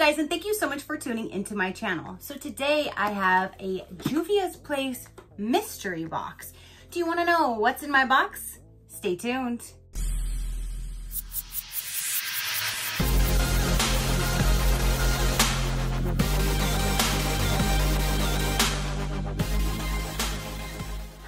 guys, and thank you so much for tuning into my channel. So today I have a Juvia's Place mystery box. Do you want to know what's in my box? Stay tuned.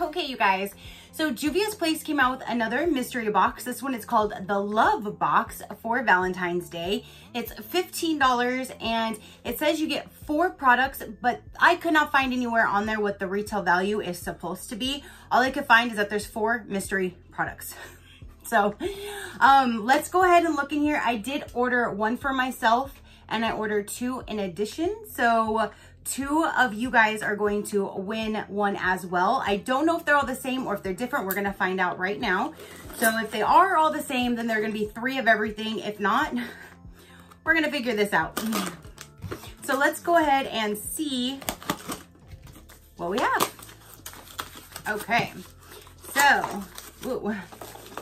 Okay, you guys, so Juvia's Place came out with another mystery box. This one is called the Love Box for Valentine's Day. It's $15 and it says you get 4 products, but I could not find anywhere on there what the retail value is supposed to be. All I could find is that there's 4 mystery products. So let's go ahead and look in here. I did order 1 for myself and I ordered 2 in addition. So 2 of you guys are going to win 1 as well. I don't know if they're all the same or if they're different. We're gonna find out right now. So if they are all the same, then they're gonna be 3 of everything. If not, we're gonna figure this out. So let's go ahead and see what we have. Okay, so,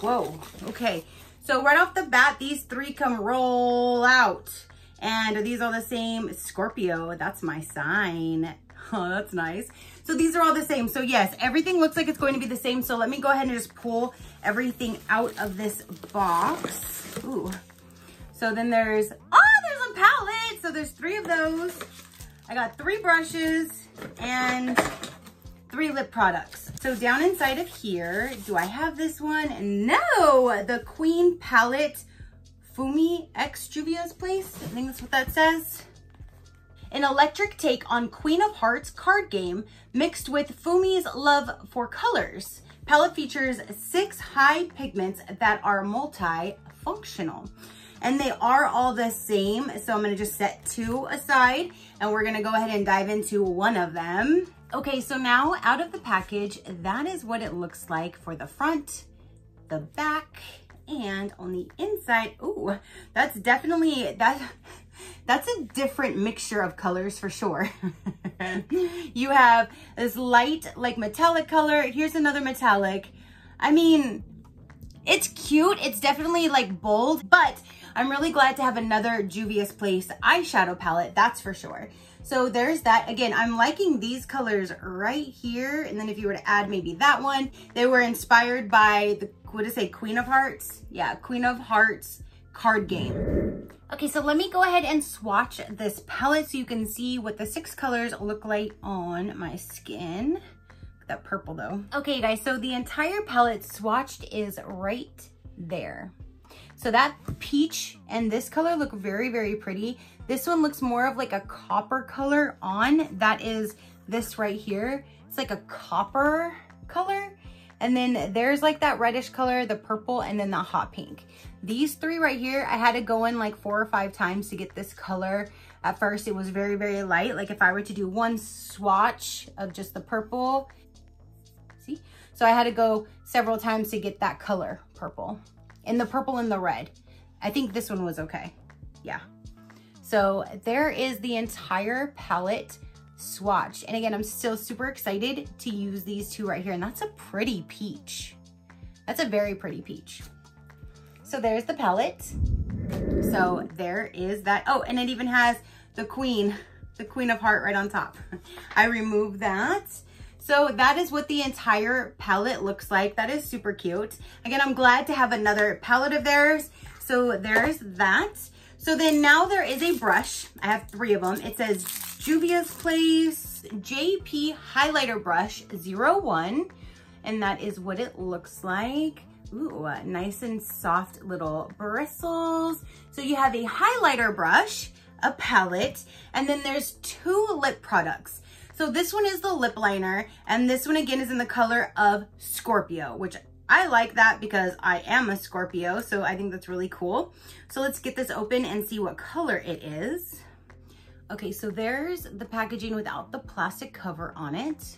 whoa, okay. So right off the bat, these 3 come roll out. And are these all the same? Scorpio, that's my sign. Oh, that's nice. So these are all the same. So yes, everything looks like it's going to be the same. So let me go ahead and just pull everything out of this box. Ooh. So then there's a palette. So there's 3 of those. I got 3 brushes and 3 lip products. So down inside of here, do I have this one? No, the Queen palette. Fumi X Juvia's Place, I think that's what that says. An electric take on Queen of Hearts card game mixed with Fumi's love for colors. Palette features 6 high pigments that are multi-functional. And they are all the same, so I'm gonna just set 2 aside and we're gonna go ahead and dive into one of them. Okay, so now out of the package, that is what it looks like for the front, the back, and on the inside. Ooh, that's definitely, that's a different mixture of colors for sure. You have this light, like metallic color. Here's another metallic. I mean, it's cute. It's definitely like bold, but I'm really glad to have another Juvia's Place eyeshadow palette, that's for sure. So there's that. Again, I'm liking these colors right here. And then if you were to add maybe that one, they were inspired by the, what did it say, Queen of Hearts? Yeah, Queen of Hearts card game. Okay, so let me go ahead and swatch this palette so you can see what the 6 colors look like on my skin. Look at that purple though. Okay guys, so the entire palette swatched is right there. So that peach and this color look very, very pretty. This one looks more of like a copper color on. That is this right here. It's like a copper color. And then there's like that reddish color, the purple, and then the hot pink. These 3 right here, I had to go in like 4 or 5 times to get this color. At first, it was very, very light. Like if I were to do 1 swatch of just the purple, see? So I had to go several times to get that color purple. And the purple and the red. I think this one was okay. Yeah. So there is the entire palette swatch. And again, I'm still super excited to use these 2 right here. And that's a pretty peach. That's a very pretty peach. So there's the palette. So there is that. Oh, and it even has the Queen of Heart right on top. I removed that. So that is what the entire palette looks like. That is super cute. Again, I'm glad to have another palette of theirs. So there's that. So then now there is a brush. I have 3 of them. It says Juvia's Place JP Highlighter Brush 01. And that is what it looks like. Ooh, nice and soft little bristles. So you have a highlighter brush, a palette, and then there's 2 lip products. So this one is the lip liner, and this one again is in the color of Scorpio, which I like that because I am a Scorpio, so I think that's really cool. So let's get this open and see what color it is. Okay, so there's the packaging without the plastic cover on it.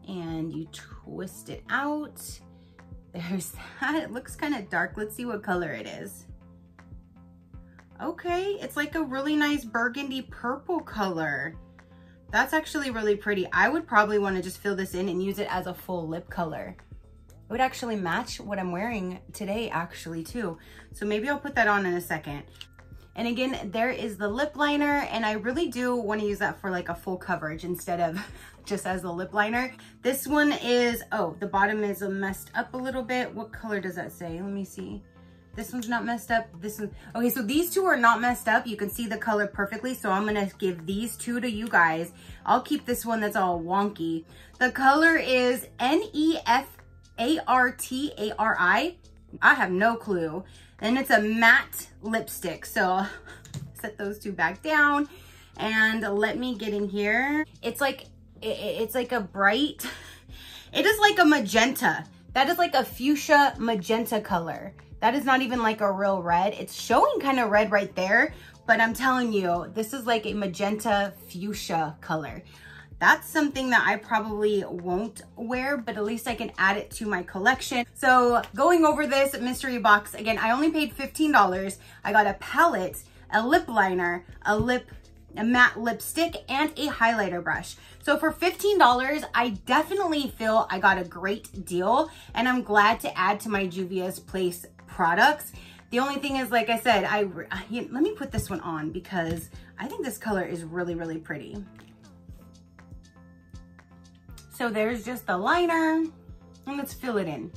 And you twist it out. There's that. It looks kind of dark. Let's see what color it is. Okay, it's like a really nice burgundy purple color. That's actually really pretty. I would probably want to just fill this in and use it as a full lip color. It would actually match what I'm wearing today actually too. So maybe I'll put that on in a second. And again, there is the lip liner, and I really do want to use that for like a full coverage instead of just as a lip liner. This one is, oh, the bottom is messed up a little bit. What color does that say? Let me see. This one's not messed up. This one, okay, so these two are not messed up. You can see the color perfectly. So I'm gonna give these two to you guys. I'll keep this one that's all wonky. The color is Nefartari. I have no clue. And it's a matte lipstick. So I'll set those two back down and let me get in here. It's like a bright, it is like a magenta. That is like a fuchsia magenta color. That is not even like a real red. It's showing kind of red right there, but I'm telling you, this is like a magenta fuchsia color. That's something that I probably won't wear, but at least I can add it to my collection. So going over this mystery box, again, I only paid $15. I got a palette, a lip liner, a matte lipstick, and a highlighter brush. So for $15, I definitely feel I got a great deal, and I'm glad to add to my Juvia's Place products. The only thing is, like I said, let me put this one on because I think this color is really, really pretty. So there's just the liner, and let's fill it in.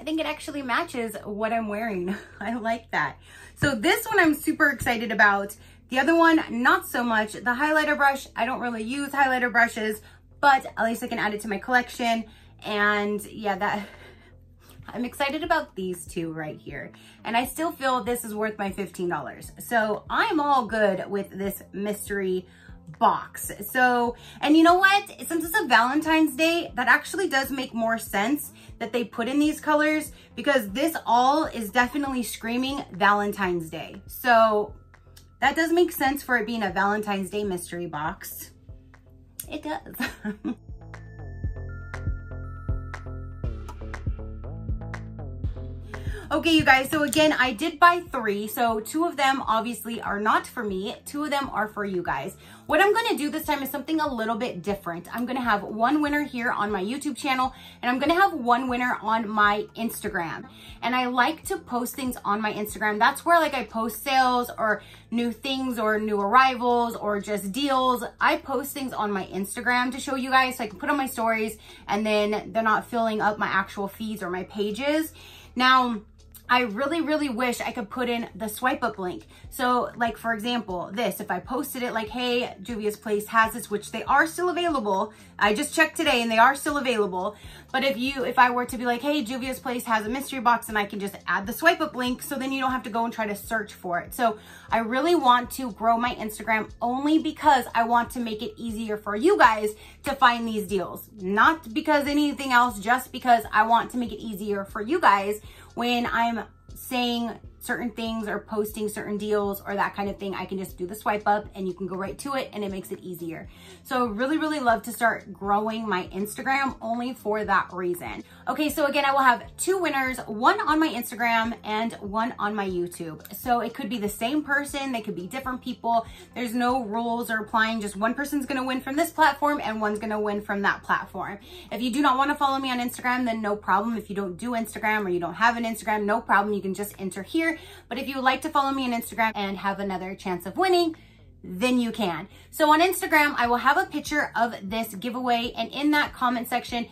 I think it actually matches what I'm wearing. I like that. So this one I'm super excited about. The other one, not so much. The highlighter brush, I don't really use highlighter brushes, but at least I can add it to my collection. And yeah, I'm excited about these two right here. And I still feel this is worth my $15. So I'm all good with this mystery box. So, and you know what? Since it's a Valentine's Day, that actually does make more sense that they put in these colors, because this all is definitely screaming Valentine's Day. So that does make sense for it being a Valentine's Day mystery box. It does. Okay, you guys, so again, I did buy 3. So 2 of them obviously are not for me. 2 of them are for you guys. What I'm gonna do this time is something a little bit different. I'm gonna have one winner here on my YouTube channel, and I'm gonna have one winner on my Instagram. And I like to post things on my Instagram. That's where like I post sales or new things or new arrivals or just deals. I post things on my Instagram to show you guys so I can put on my stories, and then they're not filling up my actual feeds or my pages. Now, I really, really wish I could put in the swipe up link. So like, for example, this, if I posted it like, hey, Juvia's Place has this, which they are still available. I just checked today and they are still available. But if I were to be like, hey, Juvia's Place has a mystery box, and I can just add the swipe up link, so then you don't have to go and try to search for it. So I really want to grow my Instagram only because I want to make it easier for you guys to find these deals. Not because anything else, just because I want to make it easier for you guys when I'm saying certain things or posting certain deals or that kind of thing. I can just do the swipe up and you can go right to it, and it makes it easier. So really, really love to start growing my Instagram only for that reason. Okay, so again, I will have 2 winners, one on my Instagram and one on my YouTube. So it could be the same person, they could be different people. There's no rules or applying, just one person's gonna win from this platform and one's gonna win from that platform. If you do not wanna follow me on Instagram, then no problem. If you don't do Instagram or you don't have an Instagram, no problem, you can just enter here. But if you would like to follow me on Instagram and have another chance of winning, then you can. So on Instagram, I will have a picture of this giveaway, and in that comment section,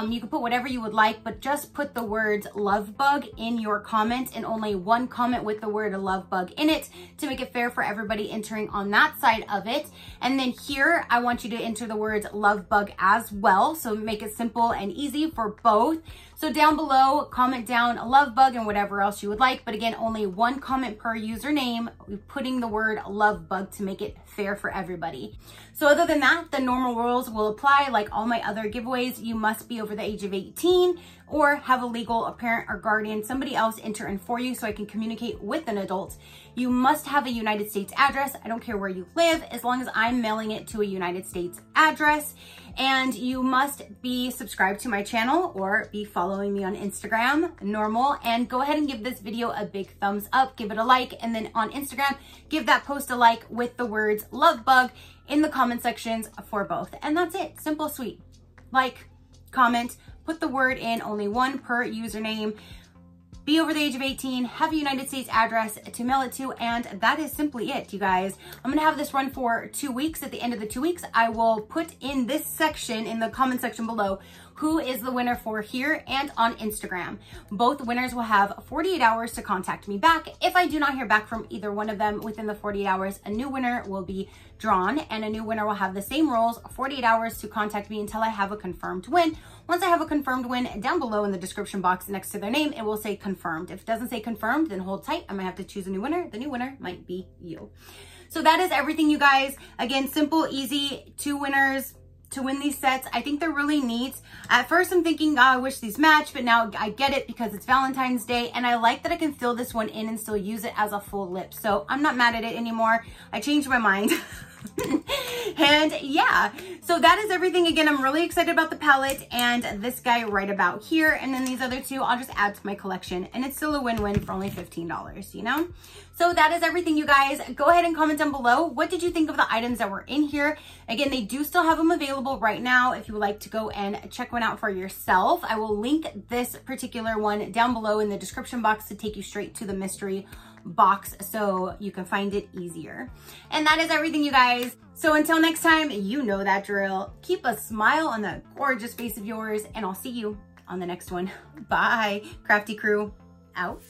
you can put whatever you would like, but just put the words love bug in your comment, and only one comment with the word love bug in it to make it fair for everybody entering on that side of it. And then here, I want you to enter the words love bug as well. So make it simple and easy for both. So down below, comment down love bug and whatever else you would like. But again, only one comment per username, putting the word love bug to make it fair for everybody. So other than that, the normal rules will apply. Like all my other giveaways, you must be over the age of 18 or have a legal, a parent or guardian, somebody else enter in for you so I can communicate with an adult. You must have a United States address. I don't care where you live, as long as I'm mailing it to a United States address. And you must be subscribed to my channel or be following me on Instagram, normal. And go ahead and give this video a big thumbs up, give it a like. And then on Instagram, give that post a like with the words love bug in the comment sections for both. And that's it, simple, sweet. Like, comment, put the word in, only one per username. be over the age of 18, have a United States address to mail it to, and that is simply it, you guys. I'm gonna have this run for 2 weeks. At the end of the 2 weeks, I will put in this section, in the comment section below, who is the winner for here and on Instagram. Both winners will have 48 hours to contact me back. If I do not hear back from either one of them within the 48 hours, a new winner will be drawn, and a new winner will have the same rules, 48 hours to contact me until I have a confirmed win. Once I have a confirmed win, down below in the description box next to their name, it will say confirmed. If it doesn't say confirmed, then hold tight. I might have to choose a new winner. The new winner might be you. So that is everything, you guys. Again, simple, easy, 2 winners to win these sets. I think they're really neat. At first I'm thinking, oh, I wish these match, but now I get it because it's Valentine's Day, and I like that I can fill this one in and still use it as a full lip. So I'm not mad at it anymore. I changed my mind. And yeah, so that is everything. Again, I'm really excited about the palette and this guy right about here. And then these other 2, I'll just add to my collection, and it's still a win-win for only $15, you know? So that is everything, you guys. Go ahead and comment down below. What did you think of the items that were in here? Again, they do still have them available right now if you would like to go and check one out for yourself. I will link this particular one down below in the description box to take you straight to the mystery box so you can find it easier. And that is everything, you guys. So until next time, you know that drill. Keep a smile on that gorgeous face of yours, and I'll see you on the next one. Bye. Crafty crew out.